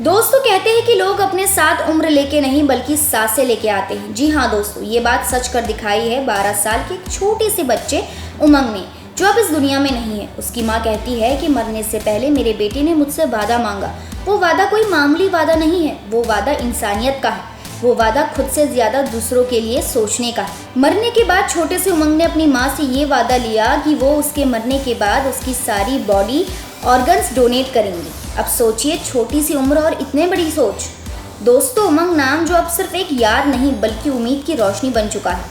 दोस्तों कहते हैं कि लोग अपने साथ उम्र लेके नहीं बल्कि सांसें लेके आते हैं। जी हाँ दोस्तों, ये बात सच कर दिखाई है 12 साल के एक छोटे से बच्चे उमंग ने, जो अब इस दुनिया में नहीं है। उसकी माँ कहती है कि मरने से पहले मेरे बेटे ने मुझसे वादा मांगा। वो वादा कोई मामूली वादा नहीं है, वो वादा इंसानियत का है। वो वादा खुद से ज्यादा दूसरों के लिए सोचने का है। मरने के बाद छोटे से उमंग ने अपनी माँ से ये वादा लिया कि वो उसके मरने के बाद उसकी सारी बॉडी ऑर्गन्स डोनेट करेंगी। अब सोचिए, छोटी सी उम्र और इतने बड़ी सोच। दोस्तों, उमंग नाम जो अब सिर्फ एक याद नहीं बल्कि उम्मीद की रोशनी बन चुका है।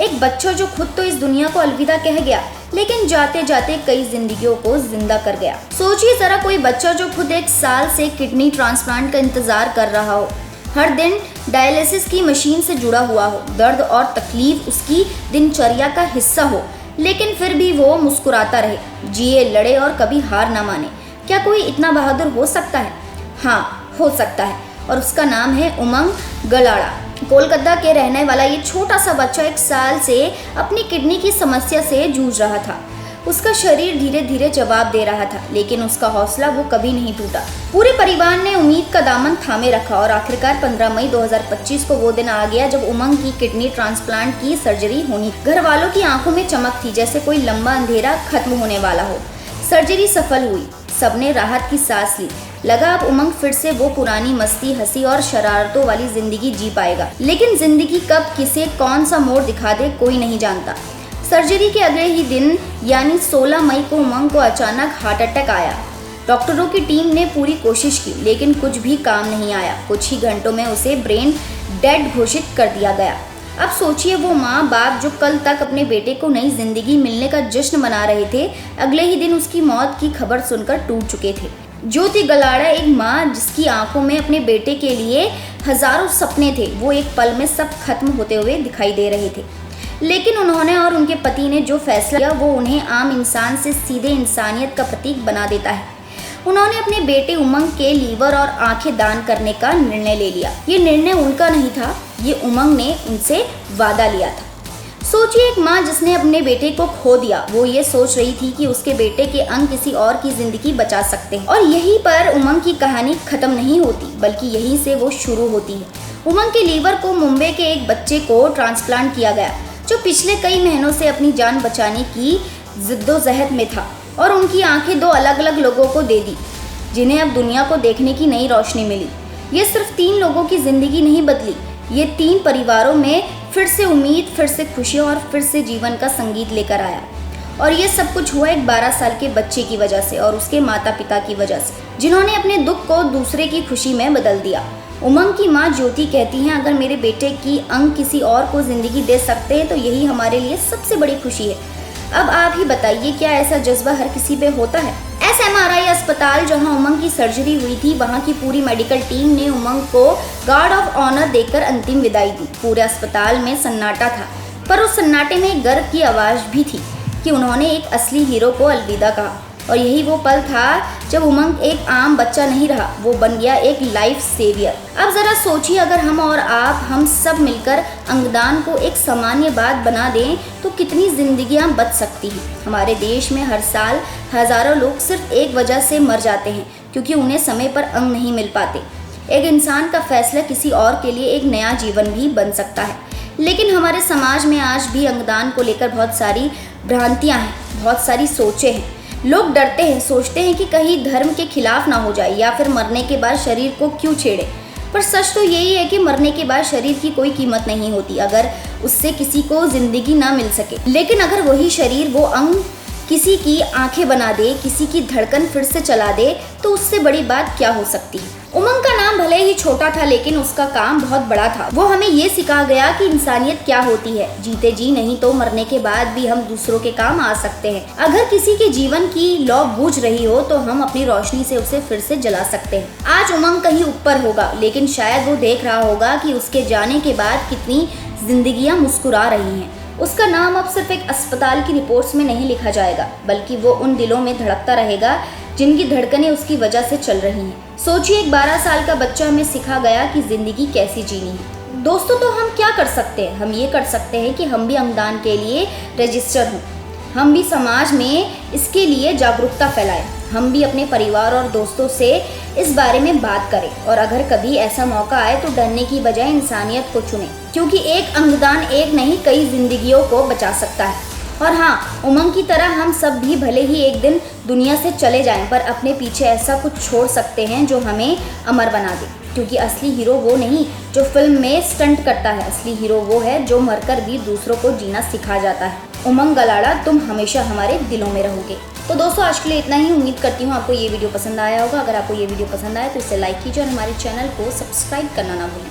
एक बच्चा जो खुद तो इस दुनिया को अलविदा कह गया, लेकिन जाते जाते कई जिंदगियों को जिंदा कर गया। सोचिए जरा, कोई बच्चा जो खुद 1 साल से किडनी ट्रांसप्लांट का इंतजार कर रहा हो, हर दिन डायलिसिस की मशीन से जुड़ा हुआ हो, दर्द और तकलीफ उसकी दिनचर्या का हिस्सा हो, लेकिन फिर भी वो मुस्कुराता रहे, जिए, लड़े और कभी हार ना माने। क्या कोई इतना बहादुर हो सकता है? हाँ, हो सकता है, और उसका नाम है उमंग गलाड़ा। कोलकाता के रहने वाला ये छोटा सा बच्चा 1 साल से अपनी किडनी की समस्या से जूझ रहा था। उसका शरीर धीरे धीरे जवाब दे रहा था, लेकिन उसका हौसला वो कभी नहीं टूटा। पूरे परिवार ने उम्मीद का दामन थामे रखा और आखिरकार 15 मई 2025 को वो दिन आ गया जब उमंग की किडनी ट्रांसप्लांट की सर्जरी होनी। घर वालों की आंखों में चमक थी, जैसे कोई लंबा अंधेरा खत्म होने वाला हो। सर्जरी सफल हुई, सबने राहत की सांस ली। लगा अब उमंग फिर से वो पुरानी मस्ती, हंसी और शरारतों वाली जिंदगी जी पाएगा। लेकिन जिंदगी कब किसे कौन सा मोड़ दिखा दे कोई नहीं जानता। सर्जरी के अगले ही दिन यानी 16 मई को उमंग को अचानक हार्ट अटैक आया। डॉक्टरों की टीम ने पूरी कोशिश की, लेकिन कुछ भी काम नहीं आया। कुछ ही घंटों में उसे ब्रेन डेड घोषित कर दिया गया। अब सोचिए, वो माँ बाप जो कल तक अपने बेटे को नई जिंदगी मिलने का जश्न मना रहे थे, अगले ही दिन उसकी मौत की खबर सुनकर टूट चुके थे। ज्योति गलाड़ा एक माँ जिसकी आंखों में अपने बेटे के लिए हजारों सपने थे, वो एक पल में सब खत्म होते हुए दिखाई दे रहे थे। लेकिन उन्होंने और उनके पति ने जो फैसला किया वो उन्हें आम इंसान से सीधे इंसानियत का प्रतीक बना देता है। उन्होंने अपने बेटे उमंग के लीवर और आंखें दान करने का निर्णय ले लिया। ये निर्णय उनका नहीं था, ये उमंग ने उनसे वादा लिया था। सोचिए, एक माँ जिसने अपने बेटे को खो दिया, वो ये सोच रही थी कि उसके बेटे के अंग किसी और की जिंदगी बचा सकते हैं। और यहीं पर उमंग की कहानी खत्म नहीं होती, बल्कि यहीं से वो शुरू होती है। उमंग के लीवर को मुंबई के एक बच्चे को ट्रांसप्लांट किया गया, जो पिछले कई महीनों से अपनी जान बचाने की जिद्दोजहद में था, और उनकी आंखें 2 अलग अलग लोगों को दे दी, जिन्हें अब दुनिया को देखने की नई रोशनी मिली। ये सिर्फ 3 लोगों की जिंदगी नहीं बदली, ये 3 परिवारों में फिर से उम्मीद, फिर से खुशी और फिर से जीवन का संगीत लेकर आया। और ये सब कुछ हुआ एक 12 साल के बच्चे की वजह से और उसके माता पिता की वजह से, जिन्होंने अपने दुख को दूसरे की खुशी में बदल दिया। उमंग की माँ ज्योति कहती हैं, अगर मेरे बेटे की अंग किसी और को जिंदगी दे सकते हैं तो यही हमारे लिए सबसे बड़ी खुशी है। अब आप ही बताइए, क्या ऐसा जज्बा हर किसी पे होता है? SMRI अस्पताल जहां उमंग की सर्जरी हुई थी, वहां की पूरी मेडिकल टीम ने उमंग को गार्ड ऑफ ऑनर देकर अंतिम विदाई दी। पूरे अस्पताल में सन्नाटा था, पर उस सन्नाटे में गर्व की आवाज भी थी कि उन्होंने एक असली हीरो को अलविदा कहा। और यही वो पल था जब उमंग एक आम बच्चा नहीं रहा, वो बन गया एक लाइफ सेवियर। अब जरा सोचिए, अगर हम और आप, हम सब मिलकर अंगदान को एक सामान्य बात बना दें तो कितनी जिंदगियां बच सकती हैं। हमारे देश में हर साल हजारों लोग सिर्फ एक वजह से मर जाते हैं, क्योंकि उन्हें समय पर अंग नहीं मिल पाते। एक इंसान का फैसला किसी और के लिए एक नया जीवन भी बन सकता है। लेकिन हमारे समाज में आज भी अंगदान को लेकर बहुत सारी भ्रांतियां हैं, बहुत सारी सोचें हैं। लोग डरते हैं, सोचते हैं कि कहीं धर्म के खिलाफ ना हो जाए, या फिर मरने के बाद शरीर को क्यों छेड़े। पर सच तो यही है कि मरने के बाद शरीर की कोई कीमत नहीं होती अगर उससे किसी को जिंदगी ना मिल सके। लेकिन अगर वही शरीर, वो अंग किसी की आंखें बना दे, किसी की धड़कन फिर से चला दे, तो उससे बड़ी बात क्या हो सकती है। उमंग का नाम भले ही छोटा था, लेकिन उसका काम बहुत बड़ा था। वो हमें ये सिखा गया कि इंसानियत क्या होती है। जीते जी नहीं तो मरने के बाद भी हम दूसरों के काम आ सकते हैं। अगर किसी के जीवन की लौ बुझ रही हो तो हम अपनी रोशनी से उसे फिर से जला सकते हैं। आज उमंग कहीं ऊपर होगा, लेकिन शायद वो देख रहा होगा कि उसके जाने के बाद कितनी जिंदगियां मुस्कुरा रही हैं। उसका नाम अब सिर्फ एक अस्पताल की रिपोर्ट्स में नहीं लिखा जाएगा, बल्कि वो उन दिलों में धड़कता रहेगा जिनकी धड़कनें उसकी वजह से चल रही हैं। सोचिए, एक 12 साल का बच्चा हमें सिखा गया कि जिंदगी कैसी जीनी है। दोस्तों, तो हम क्या कर सकते हैं? हम ये कर सकते हैं कि हम भी अंगदान के लिए रजिस्टर हों, हम भी समाज में इसके लिए जागरूकता फैलाएं। हम भी अपने परिवार और दोस्तों से इस बारे में बात करें और अगर कभी ऐसा मौका आए तो डरने की बजाय इंसानियत को चुनें, क्योंकि एक अंगदान एक नहीं कई जिंदगियों को बचा सकता है। और हाँ, उमंग की तरह हम सब भी भले ही एक दिन दुनिया से चले जाएं, पर अपने पीछे ऐसा कुछ छोड़ सकते हैं जो हमें अमर बना दे। क्योंकि असली हीरो वो नहीं जो फिल्म में स्टंट करता है, असली हीरो वो है जो मरकर भी दूसरों को जीना सिखा जाता है। उमंग गलाड़ा, तुम हमेशा हमारे दिलों में रहोगे। तो दोस्तों, आज के लिए इतना ही। उम्मीद करती हूँ आपको ये वीडियो पसंद आया होगा। अगर आपको ये वीडियो पसंद आया तो इसे लाइक कीजिए और हमारे चैनल को सब्सक्राइब करना ना भूलें।